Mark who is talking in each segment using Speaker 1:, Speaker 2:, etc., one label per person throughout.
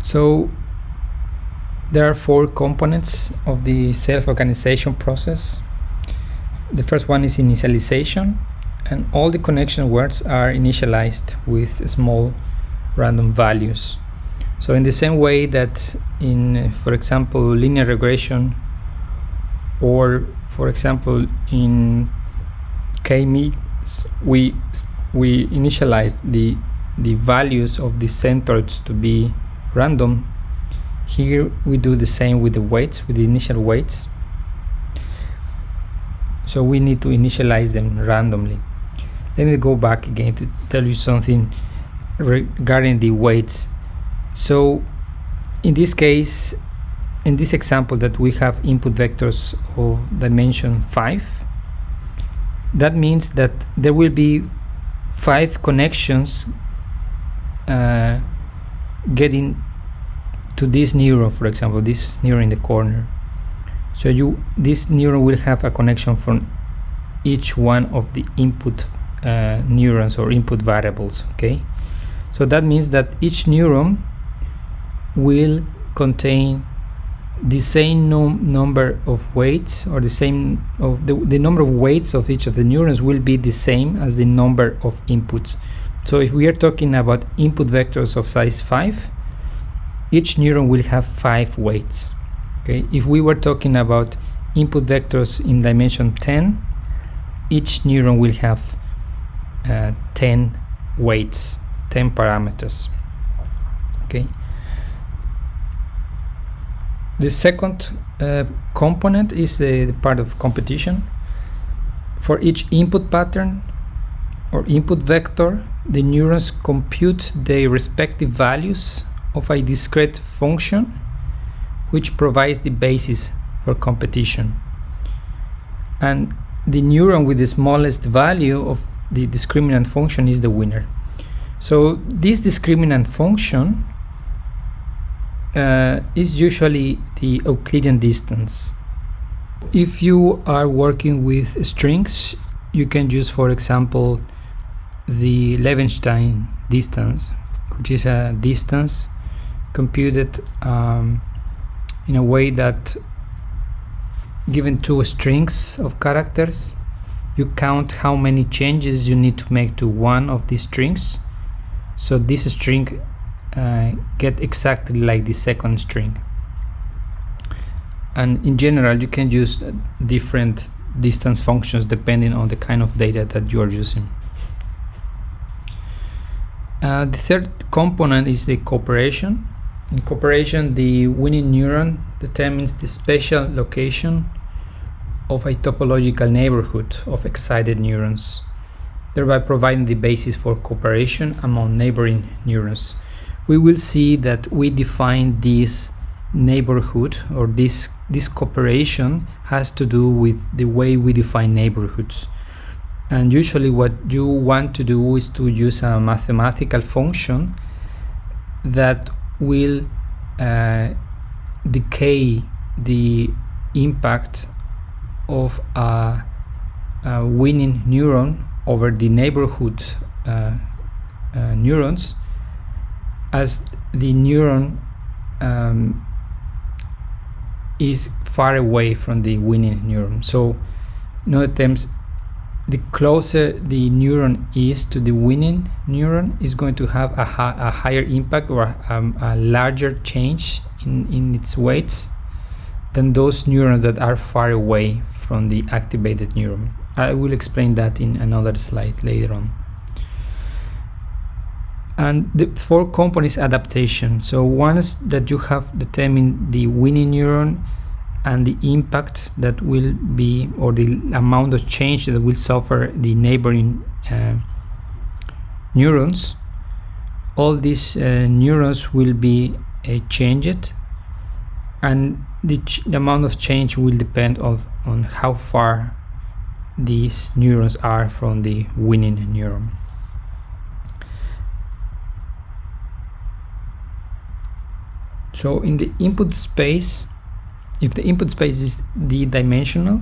Speaker 1: So there are 4 components of the self-organization process. The first one is initialization, and all the connection words are initialized with small random values. So in the same way that in, for example, linear regression, or for example in k-means, we initialize the values of the centroids to be random. Here we do the same with the weights, with the initial weights. So we need to initialize them randomly. Let me go back again to tell you something regarding the weights. So in this case, in this example that we have input vectors of dimension 5, that means that there will be 5 connections getting to this neuron, for example, this neuron in the corner. So this neuron will have a connection from each one of the input neurons or input variables. Okay, so that means that each neuron will contain the same number of weights, or the same of the number of weights of each of the neurons will be the same as the number of inputs. So if we are talking about input vectors of size 5, each neuron will have 5 weights. Okay, if we were talking about input vectors in dimension 10, each neuron will have 10 weights, 10 parameters. Okay. The second component is the part of competition. For each input pattern or input vector, the neurons compute their respective values of a discrete function, which provides the basis for competition. And the neuron with the smallest value of the discriminant function is the winner. So this discriminant function is usually the Euclidean distance. If you are working with strings, you can use, for example, the Levenshtein distance, which is a distance computed in a way that, given 2 strings of characters, you count how many changes you need to make to one of these strings, so this string get exactly like the second string. And in general, you can use different distance functions depending on the kind of data that you are using. The third component is the cooperation. In cooperation, the winning neuron determines the spatial location of a topological neighborhood of excited neurons, thereby providing the basis for cooperation among neighboring neurons. We will see that we define this neighborhood, or this cooperation has to do with the way we define neighborhoods. And usually what you want to do is to use a mathematical function that will decay the impact of a winning neuron over the neighborhood neurons as the neuron is far away from the winning neuron. So in other terms, the closer the neuron is to the winning neuron is going to have a higher impact, or a larger change in its weights than those neurons that are far away from the activated neuron. I will explain that in another slide later on. And the 4th component is adaptation. So once that you have determined the winning neuron and the impact that will be, or the amount of change that will suffer the neighboring neurons, all these neurons will be changed, and the amount of change will depend on how far these neurons are from the winning neuron. So in the input space, if the input space is d-dimensional,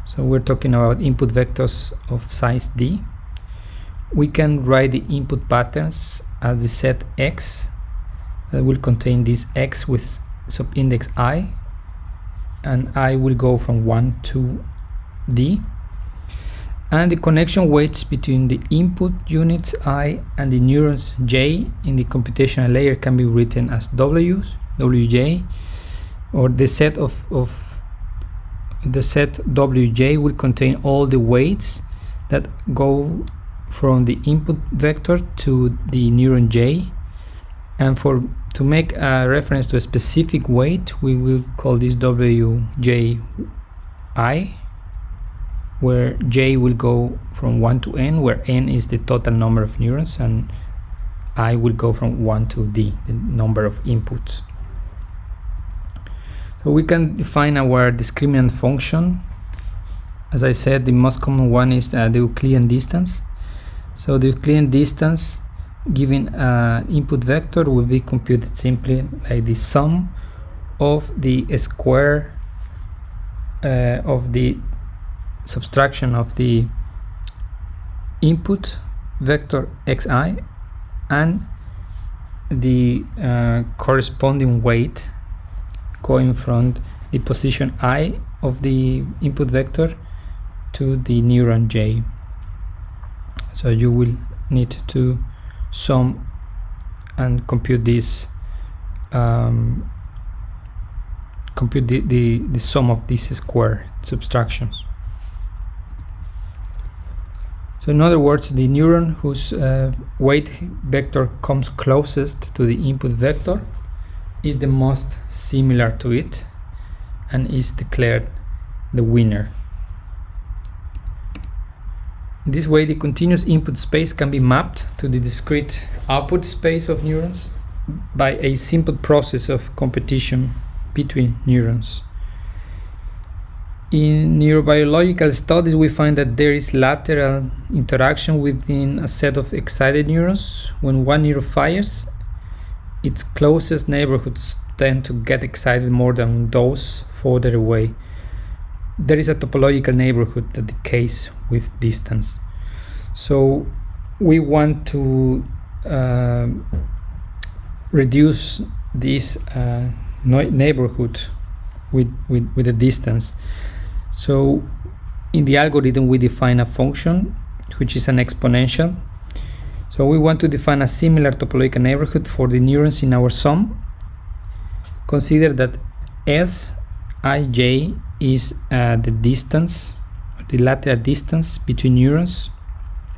Speaker 1: so we're talking about input vectors of size d, we can write the input patterns as the set X that will contain this x with subindex I, and I will go from 1 to D. And the connection weights between the input units I and the neurons J in the computational layer can be written as Wj, or the set of the set Wj will contain all the weights that go from the input vector to the neuron J. And to make a reference to a specific weight, we will call this Wji, where J will go from 1 to N, where N is the total number of neurons, and I will go from 1 to D, the number of inputs. So we can define our discriminant function. As I said, the most common one is the Euclidean distance. So the Euclidean distance given an input vector will be computed simply like the sum of the square of the subtraction of the input vector xi and the corresponding weight going from the position I of the input vector to the neuron J. So you will need to sum and compute this, compute the sum of these square subtractions. So in other words, the neuron whose weight vector comes closest to the input vector is the most similar to it and is declared the winner. In this way, the continuous input space can be mapped to the discrete output space of neurons by a simple process of competition between neurons. In neurobiological studies, we find that there is lateral interaction within a set of excited neurons. When one neuron fires, its closest neighborhoods tend to get excited more than those further away. There is a topological neighborhood that decays with distance. So we want to reduce this neighborhood with the distance. So in the algorithm, we define a function which is an exponential. So we want to define a similar topological neighborhood for the neurons in our sum. Consider that Sij is the distance, the lateral distance between neurons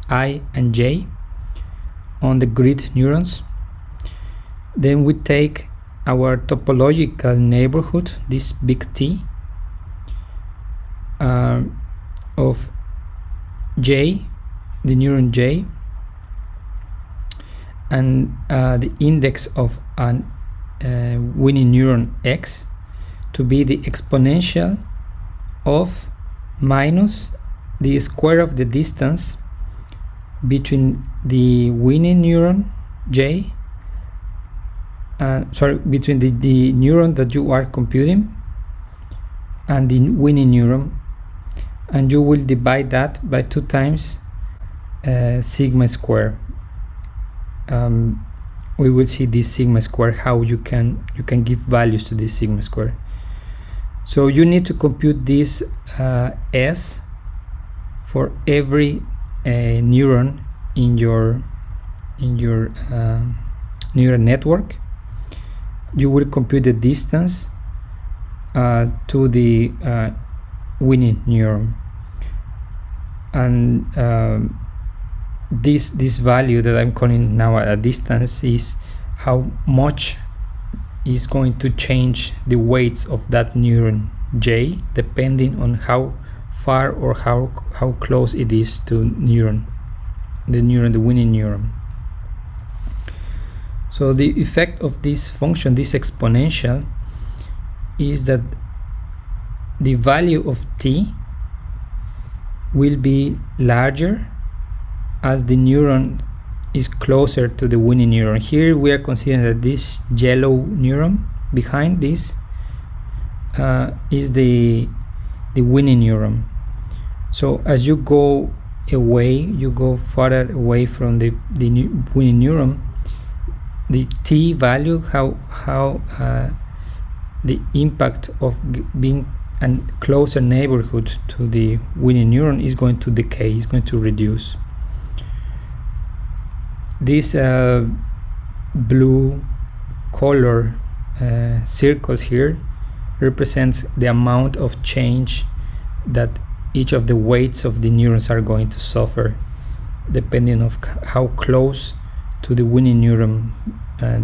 Speaker 1: I and J on the grid neurons. Then we take our topological neighborhood, this big T, of J, the neuron J, and the index of an winning neuron X to be the exponential of minus the square of the distance between the winning neuron J, between the neuron that you are computing and the winning neuron, and you will divide that by 2 times sigma square. We will see this sigma square, how you can give values to this sigma square. So you need to compute this S for every neuron in your neural network. You will compute the distance to the winning neuron, and this value that I'm calling now a distance is how much is going to change the weights of that neuron J depending on how far or how close it is to the winning neuron. So the effect of this function, this exponential, is that the value of T will be larger as the neuron is closer to the winning neuron. Here we are considering that this yellow neuron behind this is the winning neuron. So as you go away, you go farther away from the winning neuron, the t value, how the impact of being a closer neighborhood to the winning neuron is going to decay, is going to reduce. This blue color circles here represents the amount of change that each of the weights of the neurons are going to suffer, depending on how close to the winning neuron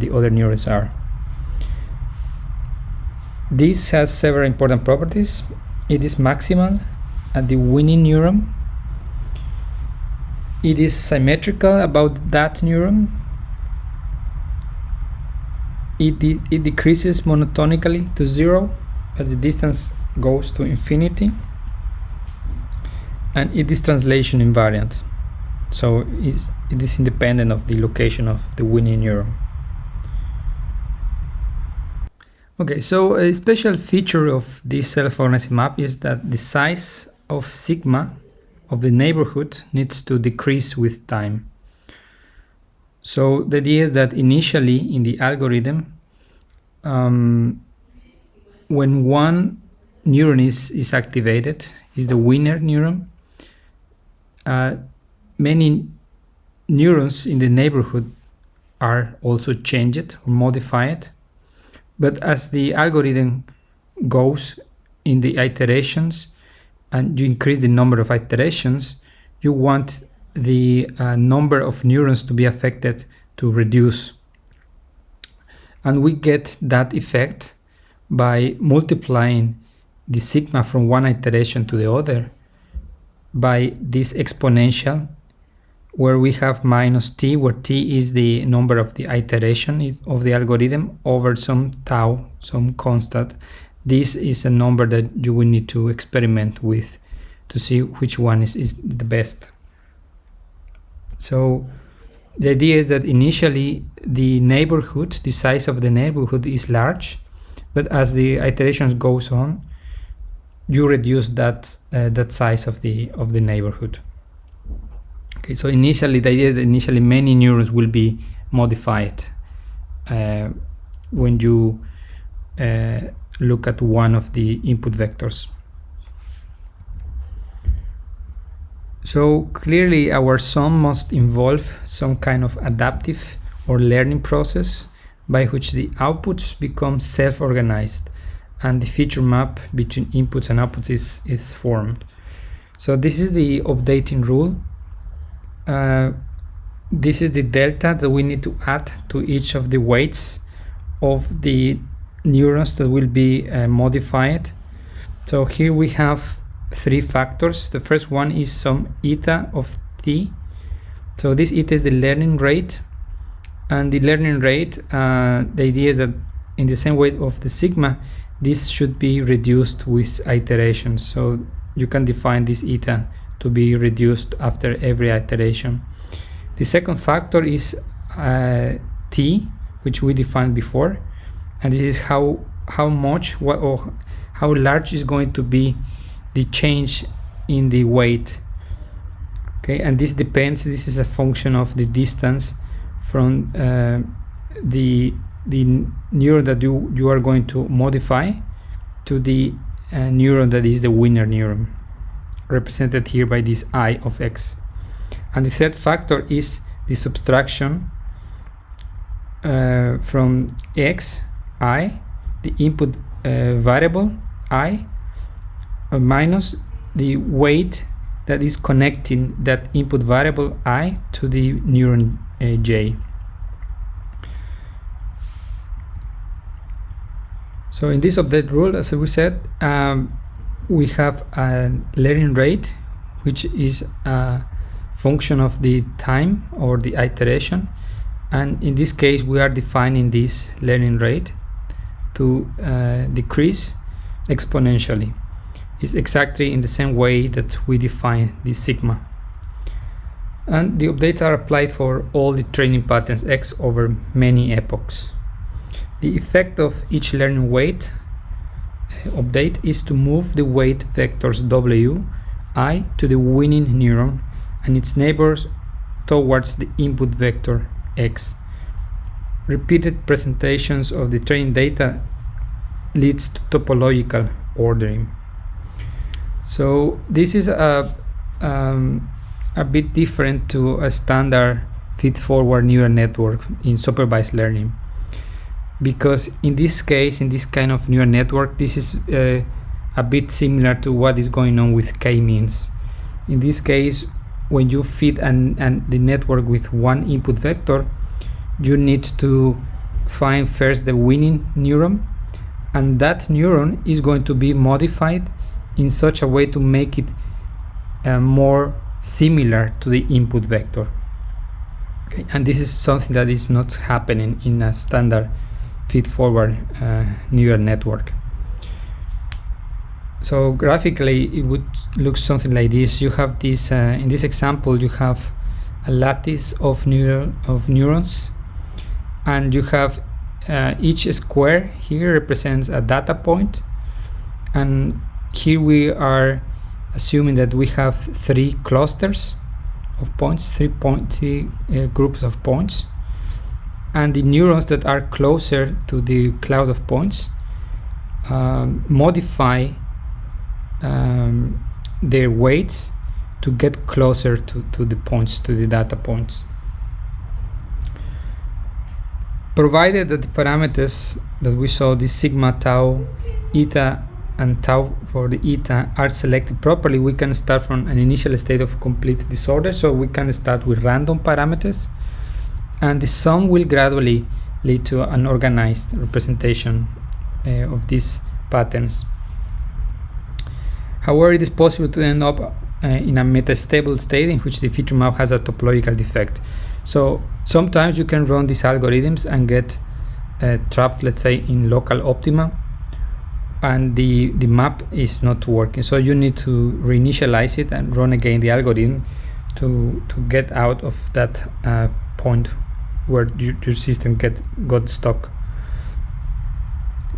Speaker 1: the other neurons are. This has several important properties. It is maximal at the winning neuron. It is symmetrical about that neuron. It decreases monotonically to 0 as the distance goes to infinity. And it is translation invariant. So it is independent of the location of the winning neuron. Okay, so a special feature of this self-organizing map is that the size of sigma of the neighborhood needs to decrease with time. So the idea is that initially in the algorithm, when one neuron is activated, is the winner neuron, many neurons in the neighborhood are also changed or modified. But as the algorithm goes in the iterations and you increase the number of iterations, you want the number of neurons to be affected to reduce. And we get that effect by multiplying the sigma from one iteration to the other by this exponential, where we have minus t, where t is the number of the iteration of the algorithm over some tau, some constant. This is a number that you will need to experiment with to see which one is the best. So the idea is that initially the neighborhood, the size of the neighborhood is large, but as the iterations goes on, you reduce that size of the neighborhood. Okay, so initially the idea is that initially many neurons will be modified when you look at one of the input vectors. So clearly our sum must involve some kind of adaptive or learning process by which the outputs become self-organized and the feature map between inputs and outputs is formed. So this is the updating rule. This is the delta that we need to add to each of the weights of the neurons that will be modified. So here we have 3 factors. The first one is some eta of t. So this eta is the learning rate, and the learning rate, the idea is that in the same way of the sigma, this should be reduced with iterations. So you can define this eta to be reduced after every iteration. The second factor is t, which we defined before, and this is how much or how large is going to be the change in the weight. Okay, and this depends. This is a function of the distance from the neuron that you are going to modify to the neuron that is the winner neuron, represented here by this I of x. And the third factor is the subtraction from x, I, the input variable I, minus the weight that is connecting that input variable I to the neuron j. So in this update rule, as we said, we have a learning rate, which is a function of the time or the iteration, and in this case we are defining this learning rate to decrease exponentially. It's exactly in the same way that we define the sigma. And the updates are applied for all the training patterns x over many epochs. The effect of each learning weight update is to move the weight vectors w, I, to the winning neuron and its neighbors towards the input vector x. repeated presentations of the training data leads to topological ordering. So this is a bit different to a standard feed-forward neural network in supervised learning, because in this case, in this kind of neural network, this is a bit similar to what is going on with k-means. In this case, when you feed the network with one input vector, you need to find first the winning neuron, and that neuron is going to be modified in such a way to make it more similar to the input vector. Okay, and this is something that is not happening in a standard feed-forward neural network. So graphically, it would look something like this. You have this, in this example, you have a lattice of neurons, and you have each square here represents a data point, and here we are assuming that we have 3 clusters of points, 3 groups of points, and the neurons that are closer to the cloud of points modify their weights to get closer to the points, to the data points. Provided that the parameters that we saw, the sigma, tau, eta, and tau for the eta are selected properly, we can start from an initial state of complete disorder. So we can start with random parameters, and the sum will gradually lead to an organized representation of these patterns. However, it is possible to end up in a metastable state in which the feature map has a topological defect. So sometimes you can run these algorithms and get trapped, let's say, in local optima, and the map is not working. So you need to reinitialize it and run again the algorithm to get out of that point where your system got stuck.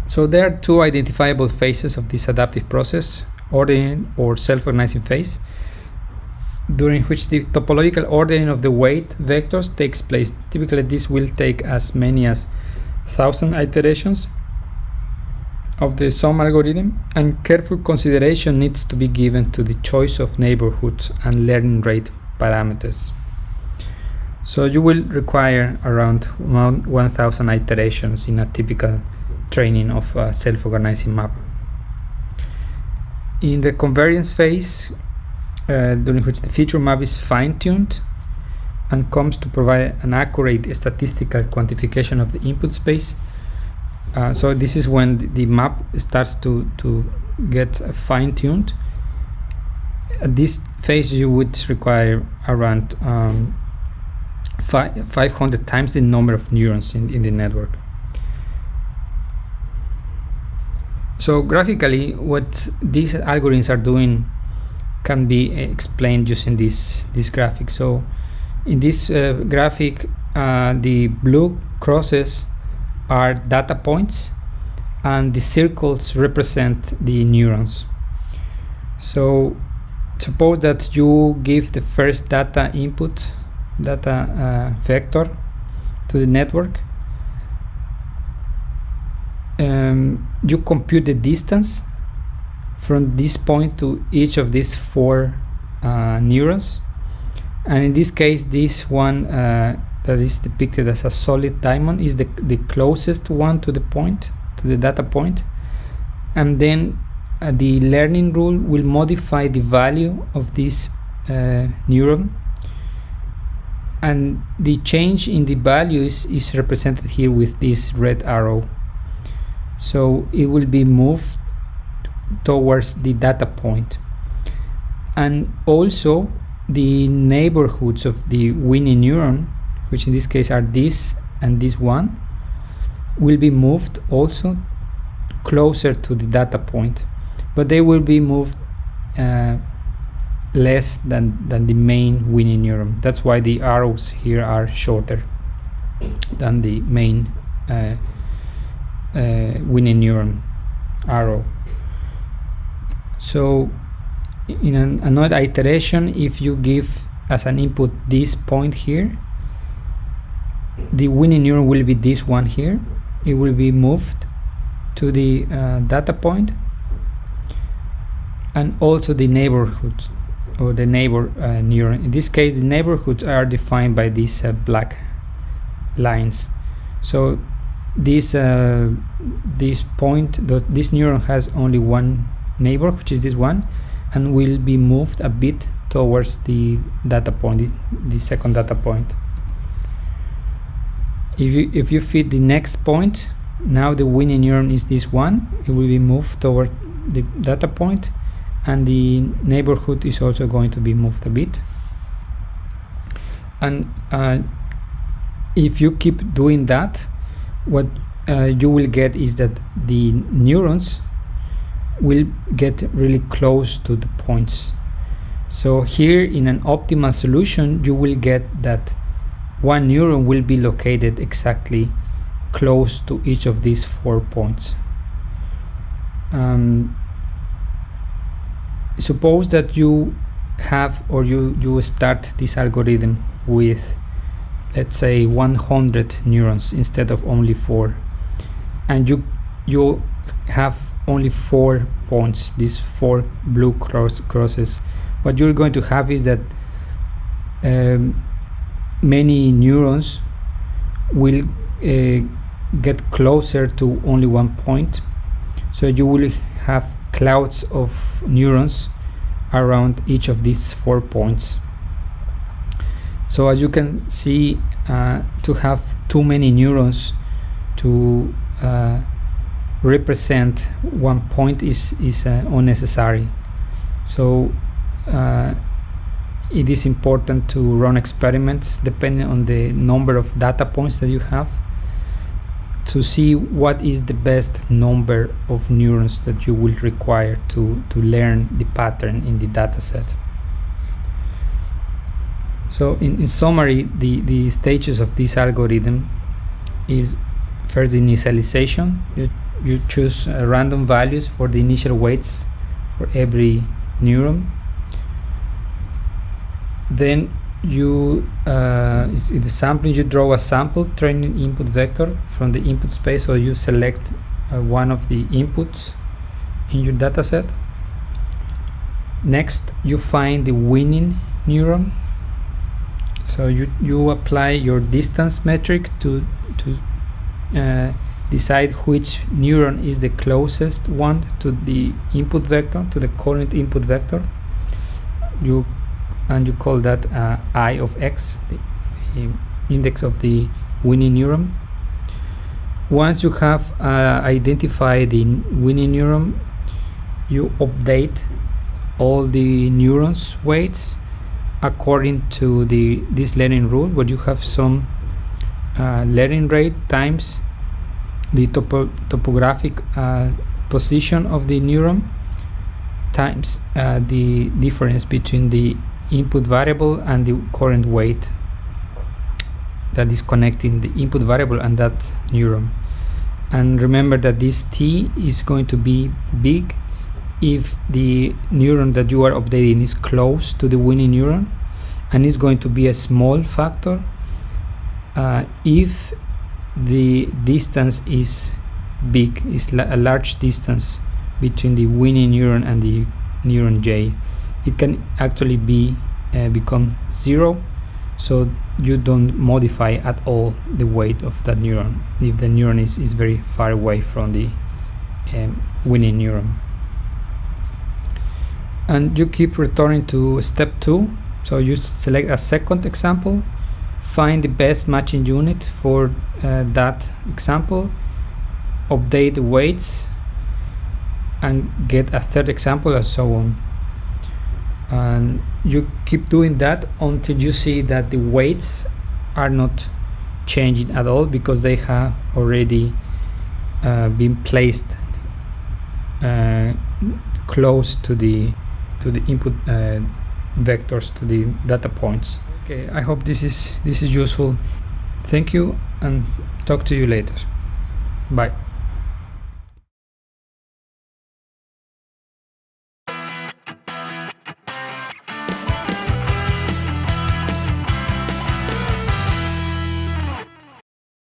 Speaker 1: So there are 2 identifiable phases of this adaptive process: ordering or self-organizing phase, during which the topological ordering of the weight vectors takes place. Typically, this will take as many as 1,000 iterations of the sum algorithm, and careful consideration needs to be given to the choice of neighborhoods and learning rate parameters. So you will require around 1,000 iterations in a typical training of a self-organizing map. In the convergence phase, during which the feature map is fine-tuned and comes to provide an accurate statistical quantification of the input space. So this is when the map starts to get fine-tuned. At this phase, you would require around 500 times the number of neurons in the network. So graphically, what these algorithms are doing can be explained using this graphic. So in this graphic, the blue crosses are data points, and the circles represent the neurons. So suppose that you give the first data vector to the network. You compute the distance from this point to each of these 4 neurons, and in this case, this one that is depicted as a solid diamond is the closest one to the point, to the data point, and then the learning rule will modify the value of this neuron, and the change in the value is represented here with this red arrow. So it will be moved towards the data point, and also the neighborhoods of the winning neuron, which in this case are this and this one, will be moved also closer to the data point, but they will be moved less than the main winning neuron. That's why the arrows here are shorter than the main winning neuron arrow. So in another iteration, if you give as an input this point here, the winning neuron will be this one here. It will be moved to the data point, and also the neighborhood or the neighbor neuron. In this case, the neighborhoods are defined by these black lines. So this point, this neuron has only one neighbor, which is this one, and will be moved a bit towards the data point, the second data point. If you fit the next point, now the winning neuron is this one. It will be moved toward the data point, and the neighborhood is also going to be moved a bit. And if you keep doing that, what you will get is that the neurons will get really close to the points. So here, in an optimal solution, you will get that one neuron will be located exactly close to each of these 4 points. Suppose that you have, or you start this algorithm with, let's say, 100 neurons instead of only 4, and you have only 4 points, these 4 blue crosses. What you're going to have is that many neurons will get closer to only one point, so you will have clouds of neurons around each of these 4 points. So as you can see, to have too many neurons to represent one point is unnecessary. So it is important to run experiments depending on the number of data points that you have, to see what is the best number of neurons that you will require to learn the pattern in the data set. So in summary, the stages of this algorithm is first the initialization. You choose random values for the initial weights for every neuron. Then you in the sampling, you draw a sample training input vector from the input space, so you select one of the inputs in your data set. Next, you find the winning neuron, so you apply your distance metric to decide which neuron is the closest one to the input vector, to the current input vector. You call that I of x, the index of the winning neuron. Once you have identified the winning neuron, you update all the neurons' weights according to this learning rule, where you have some learning rate times the topographic position of the neuron times the difference between the input variable and the current weight that is connecting the input variable and that neuron. And remember that this t is going to be big if the neuron that you are updating is close to the winning neuron, and it's going to be a small factor if the distance is big, is a large distance between the winning neuron and the neuron J. It can actually be become 0, so you don't modify at all the weight of that neuron if the neuron is very far away from the winning neuron. And you keep returning to step 2. So you select a second example, find the best matching unit for that example, update the weights, and get a third example, and so on. And you keep doing that until you see that the weights are not changing at all, because they have already been placed close to the input vectors, to the data points. Okay, I hope this is useful. Thank you, and talk to you later. Bye.